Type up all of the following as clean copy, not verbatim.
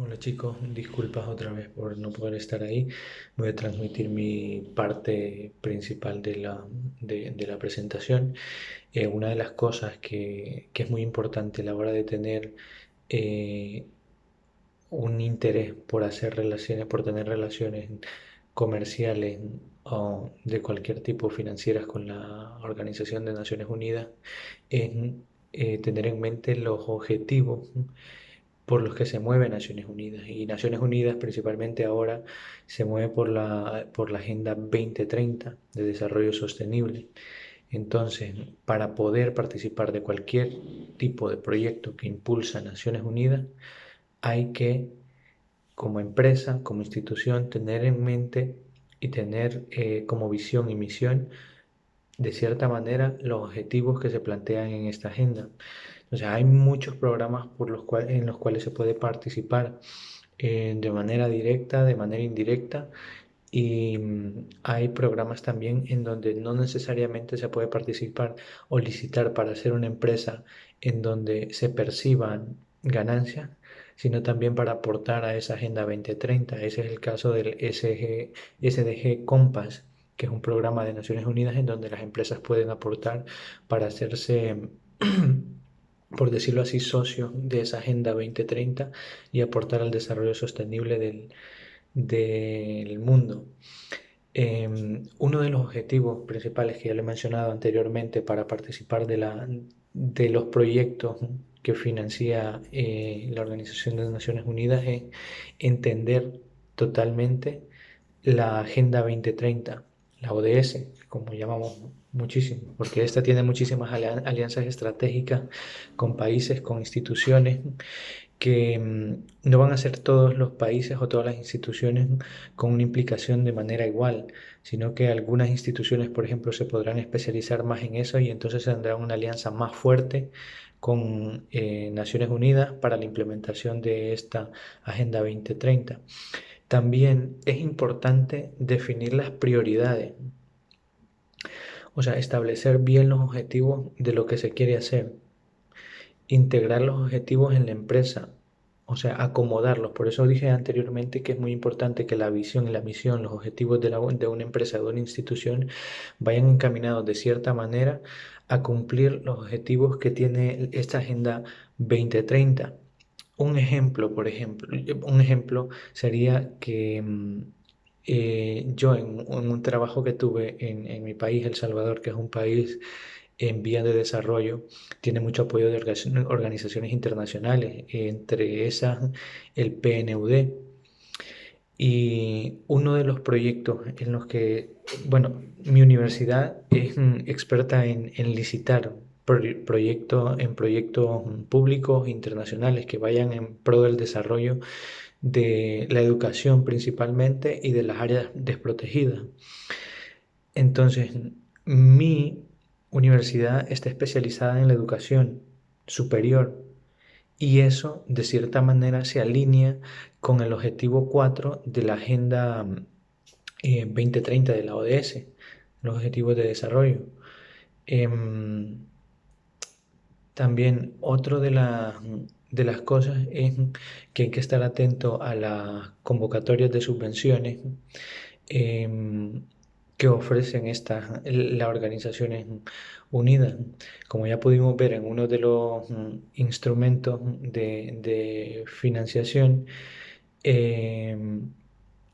Hola chicos, disculpas otra vez por no poder estar ahí. Voy a transmitir mi parte principal de la presentación. Una de las cosas que es muy importante a la hora de tener eh, un interés por hacer relaciones, por tener relaciones comerciales o de cualquier tipo financieras con la Organización de Naciones Unidas es tener en mente los objetivos por los que se mueve Naciones Unidas. Y Naciones Unidas principalmente ahora se mueve por la Agenda 2030 de Desarrollo Sostenible. Entonces, para poder participar de cualquier tipo de proyecto que impulsa Naciones Unidas, hay que, como empresa, como institución, tener en mente y tener como visión y misión, de cierta manera, los objetivos que se plantean en esta agenda. O sea, hay muchos programas en los cuales se puede participar de manera directa, de manera indirecta, y hay programas también en donde no necesariamente se puede participar o licitar para ser una empresa en donde se perciban ganancias, sino también para aportar a esa Agenda 2030. Ese es el caso del SDG Compass, que es un programa de Naciones Unidas en donde las empresas pueden aportar para hacerse por decirlo así, socios de esa Agenda 2030 y aportar al desarrollo sostenible del mundo. Uno de los objetivos principales que ya le he mencionado anteriormente para participar de los proyectos que financia la Organización de las Naciones Unidas es entender totalmente la Agenda 2030, la ODS, como llamamos muchísimo, porque esta tiene muchísimas alianzas estratégicas con países, con instituciones que no van a ser todos los países o todas las instituciones con una implicación de manera igual, sino que algunas instituciones, por ejemplo, se podrán especializar más en eso y entonces tendrán una alianza más fuerte con Naciones Unidas para la implementación de esta Agenda 2030. También es importante definir las prioridades, o sea, establecer bien los objetivos de lo que se quiere hacer, integrar los objetivos en la empresa, o sea, acomodarlos. Por eso dije anteriormente que es muy importante que la visión y la misión, los objetivos de una empresa, de una institución, vayan encaminados de cierta manera a cumplir los objetivos que tiene esta Agenda 2030. Un ejemplo sería que yo en un trabajo que tuve en mi país, El Salvador, que es un país en vías de desarrollo, tiene mucho apoyo de organizaciones internacionales, entre esas el PNUD. Y uno de los proyectos en los que, bueno, mi universidad es experta en licitar proyectos públicos internacionales que vayan en pro del desarrollo de la educación principalmente y de las áreas desprotegidas. Entonces, mi universidad está especializada en la educación superior y eso de cierta manera se alinea con el objetivo 4 de la Agenda 2030 de la ODS, los Objetivos de Desarrollo. Em, También otro de las cosas es que hay que estar atento a las convocatorias de subvenciones em, que ofrecen las Organizaciones Unidas. Como ya pudimos ver en uno de los instrumentos de financiación, em,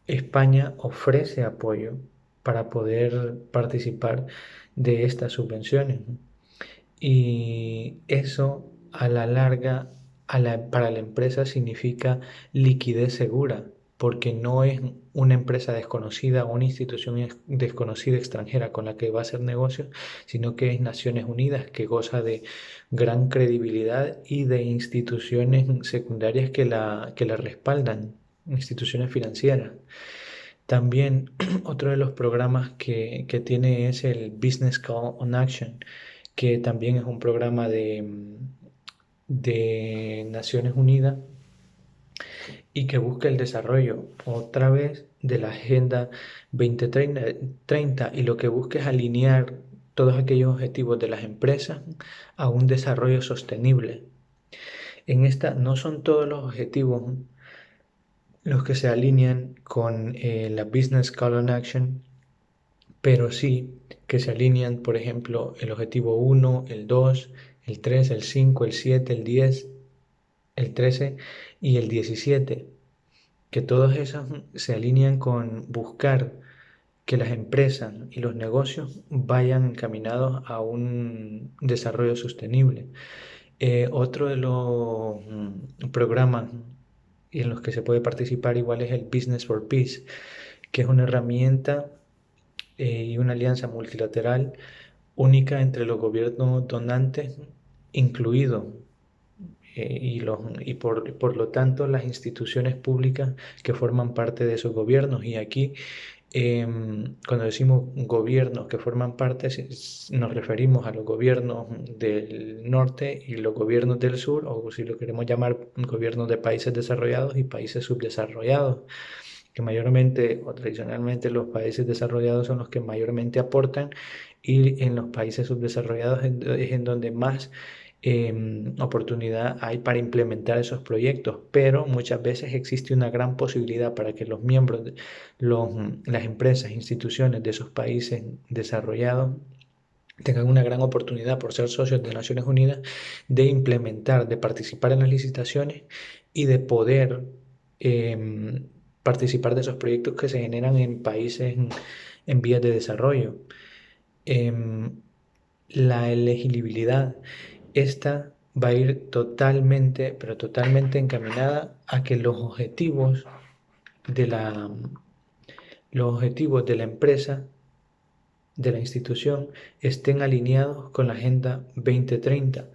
España ofrece apoyo para poder participar de estas subvenciones. Y eso a la larga para la empresa significa liquidez segura, porque no es una empresa desconocida o una institución desconocida extranjera con la que va a hacer negocios, sino que es Naciones Unidas, que goza de gran credibilidad y de instituciones secundarias que la respaldan, instituciones financieras. También otro de los programas que tiene es el Business Call on Action, que también es un programa de Naciones Unidas y que busca el desarrollo otra vez de la Agenda 2030 y lo que busca es alinear todos aquellos objetivos de las empresas a un desarrollo sostenible. En esta no son todos los objetivos los que se alinean con la Business Call on Action, pero sí que se alinean, por ejemplo, el objetivo 1, el 2, el 3, el 5, el 7, el 10, el 13 y el 17, que todos esos se alinean con buscar que las empresas y los negocios vayan encaminados a un desarrollo sostenible. Otro de los programas en los que se puede participar igual es el Business for Peace, que es una herramienta y una alianza multilateral única entre los gobiernos donantes, incluidos por lo tanto las instituciones públicas que forman parte de esos gobiernos. Y aquí, cuando decimos gobiernos que forman parte, nos referimos a los gobiernos del norte y los gobiernos del sur, o si lo queremos llamar gobiernos de países desarrollados y países subdesarrollados, que mayormente o tradicionalmente los países desarrollados son los que mayormente aportan, y en los países subdesarrollados es en donde más oportunidad hay para implementar esos proyectos, pero muchas veces existe una gran posibilidad para que los miembros, las empresas, instituciones de esos países desarrollados tengan una gran oportunidad por ser socios de Naciones Unidas de implementar, de participar en las licitaciones y de poder participar de esos proyectos que se generan en países en vías de desarrollo. Em, la elegibilidad, esta va a ir totalmente, pero totalmente encaminada a que de la, los objetivos de la empresa, de la institución, estén alineados con la Agenda 2030,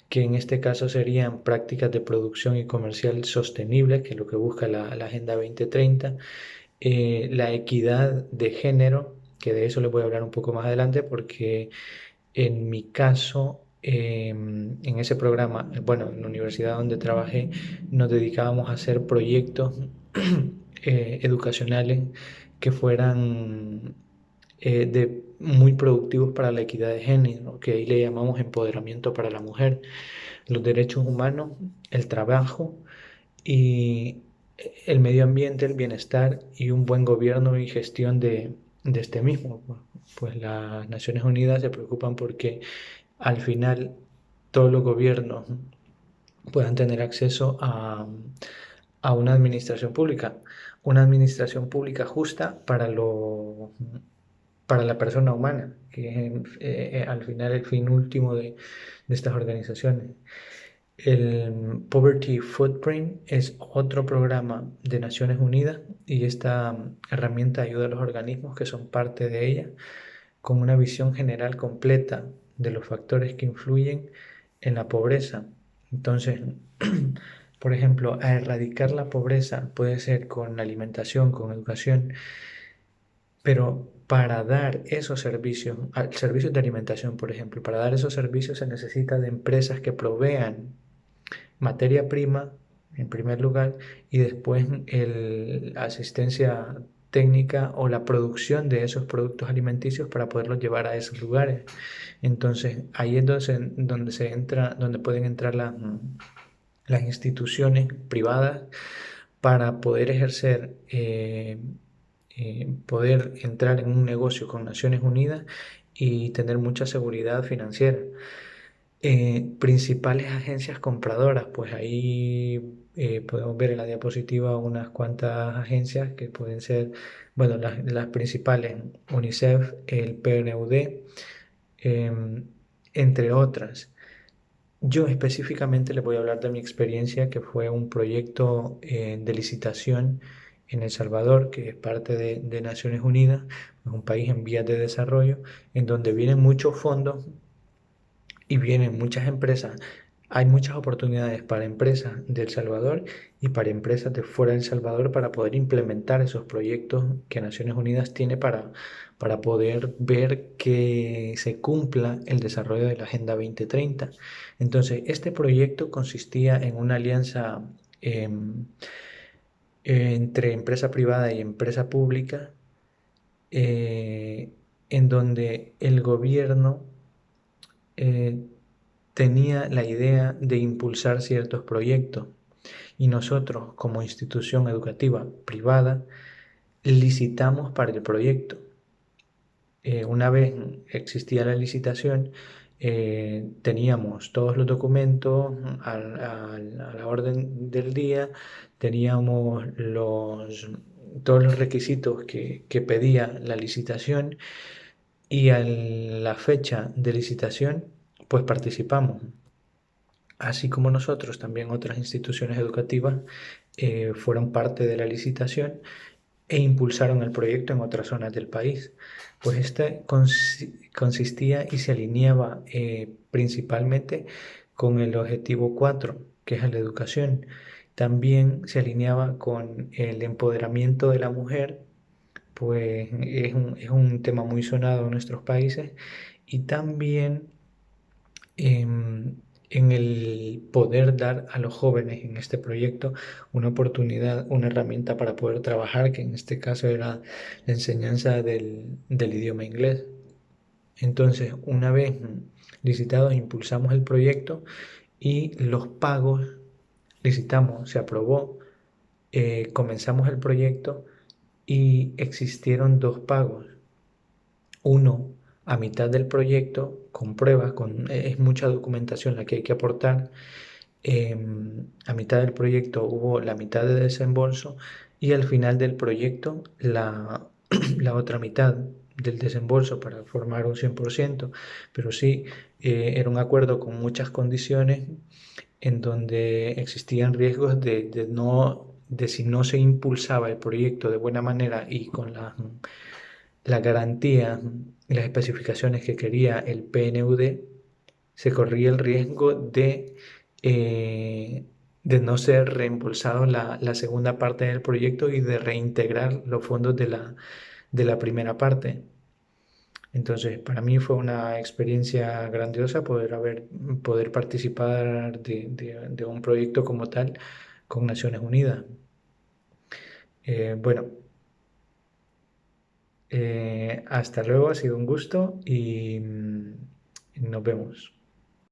que en este caso serían prácticas de producción y comercial sostenibles, que es lo que busca la Agenda 2030, la equidad de género, que de eso les voy a hablar un poco más adelante, porque en mi caso, en ese programa, bueno, en la universidad donde trabajé, nos dedicábamos a hacer proyectos educacionales que fueran muy productivos para la equidad de género, que ahí le llamamos empoderamiento para la mujer, los derechos humanos, el trabajo y el medio ambiente, el bienestar y un buen gobierno y gestión de este mismo. Pues las Naciones Unidas se preocupan porque al final todos los gobiernos puedan tener acceso a una administración pública justa para la persona humana, que es al final el fin último de estas organizaciones. El Poverty Footprint es otro programa de Naciones Unidas y esta herramienta ayuda a los organismos que son parte de ella con una visión general completa de los factores que influyen en la pobreza. Entonces, por ejemplo, a erradicar la pobreza puede ser con alimentación, con educación, pero para dar esos servicios, servicios de alimentación, por ejemplo, para dar esos servicios se necesita de empresas que provean materia prima en primer lugar y después la asistencia técnica o la producción de esos productos alimenticios para poderlos llevar a esos lugares. Entonces, ahí es donde se entra, donde pueden entrar las instituciones privadas para poder ejercer, poder entrar en un negocio con Naciones Unidas y tener mucha seguridad financiera. Principales agencias compradoras, pues ahí podemos ver en la diapositiva unas cuantas agencias que pueden ser, bueno, las principales, UNICEF, el PNUD, em, entre otras. Yo específicamente les voy a hablar de mi experiencia, que fue un proyecto de licitación en El Salvador, que es parte de Naciones Unidas, es un país en vías de desarrollo, en donde vienen muchos fondos y vienen muchas empresas. Hay muchas oportunidades para empresas de El Salvador y para empresas de fuera de El Salvador para poder implementar esos proyectos que Naciones Unidas tiene para poder ver que se cumpla el desarrollo de la Agenda 2030. Entonces, este proyecto consistía en una alianza em, entre empresa privada y empresa pública, eh, en donde el gobierno eh, tenía la idea de impulsar ciertos proyectos y nosotros como institución educativa privada licitamos para el proyecto. Una vez existía la licitación, teníamos todos los documentos a la orden del día, teníamos todos los requisitos que pedía la licitación y a la fecha de licitación, pues participamos. Así como nosotros, también otras instituciones educativas fueron parte de la licitación e impulsaron el proyecto en otras zonas del país. Pues este consistía y se alineaba principalmente con el objetivo 4, que es la educación. También se alineaba con el empoderamiento de la mujer, pues es un tema muy sonado en nuestros países, y también en el poder dar a los jóvenes en este proyecto una oportunidad, una herramienta para poder trabajar, que en este caso era la enseñanza del idioma inglés. Entonces, una vez licitados, impulsamos el proyecto y los pagos, licitamos, se aprobó, comenzamos el proyecto y existieron dos pagos. Uno a mitad del proyecto, con pruebas, es mucha documentación la que hay que aportar. A mitad del proyecto hubo la mitad de desembolso y al final del proyecto la otra mitad del desembolso para formar un 100%, pero sí, era un acuerdo con muchas condiciones en donde existían riesgos de si no se impulsaba el proyecto de buena manera y con la garantía y las especificaciones que quería el PNUD, se corría el riesgo eh, de no ser reembolsado la segunda parte del proyecto y de reintegrar los fondos de la primera parte. Entonces, para mí fue una experiencia grandiosa poder participar de un proyecto como tal con Naciones Unidas. Bueno, hasta luego, ha sido un gusto y nos vemos.